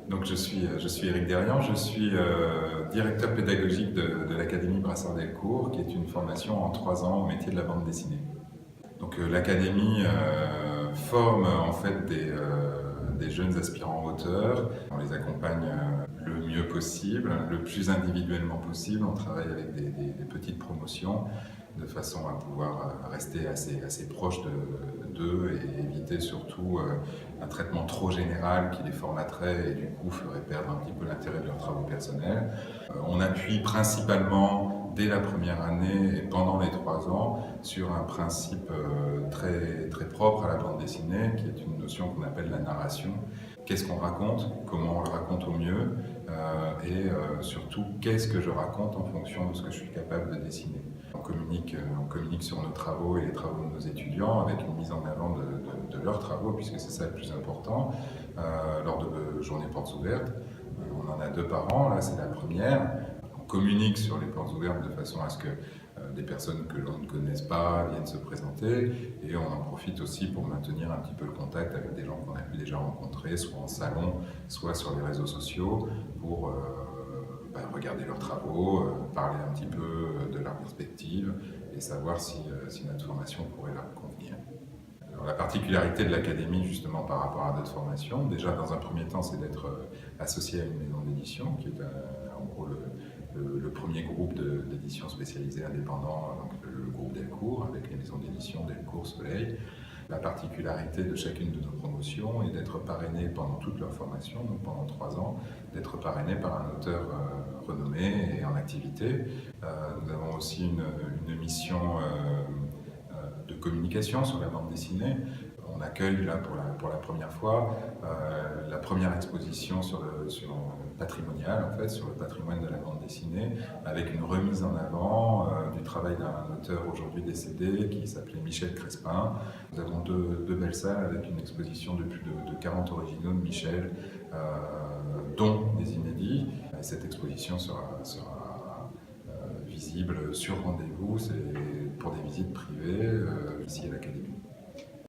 Donc je suis Éric Derian, je suis directeur pédagogique de l'Académie Brassard-Delcourt, qui est une formation en 3 ans au métier de la bande dessinée. Donc l'Académie forme en fait des jeunes aspirants auteurs. On les accompagne le mieux possible, le plus individuellement possible. On travaille avec des petites promotions de façon à pouvoir rester assez proche d'eux et éviter surtout un traitement trop général qui les formaterait et du coup ferait perdre un petit peu l'intérêt de leurs travaux personnels. On appuie principalement dès la première année et pendant les 3 ans sur un principe très propre à la bande dessinée qui est une notion qu'on appelle la narration. Qu'est-ce qu'on raconte, comment on le raconte au mieux et surtout qu'est-ce que je raconte en fonction de ce que je suis capable de dessiner. On communique sur nos travaux et les travaux de nos étudiants avec une mise en avant de leurs travaux puisque c'est ça le plus important. Lors de journées portes ouvertes, on en a 2 par an, là c'est la première. On communique sur les portes ouvertes de façon à ce que des personnes que l'on ne connaisse pas viennent se présenter et on en profite aussi pour maintenir un petit peu le contact avec des gens qu'on a pu déjà rencontrer, soit en salon, soit sur les réseaux sociaux pour regarder leurs travaux, parler un petit peu de leur perspective et savoir si notre formation pourrait leur convenir. Alors, la particularité de l'Académie justement par rapport à d'autres formations, déjà dans un premier temps c'est d'être associé à une maison d'édition qui est en gros le premier groupe d'édition spécialisé indépendant, donc le groupe Delcourt avec les maisons d'édition Delcourt, Soleil. La particularité de chacune de nos promotions est d'être parrainé pendant toute leur formation, donc pendant 3 ans, d'être parrainé par un auteur renommé et en activité. Nous avons aussi une mission de communication sur la bande dessinée. On accueille là pour la première fois la première exposition sur patrimonial, en fait, sur le patrimoine de la bande dessinée, avec une remise en avant du travail d'un auteur aujourd'hui décédé qui s'appelait Michel Crespin. Nous avons deux belles salles avec une exposition de plus de 40 originaux de Michel, dont des inédits. Et cette exposition sera visible sur rendez-vous, c'est pour des visites privées ici à l'Académie.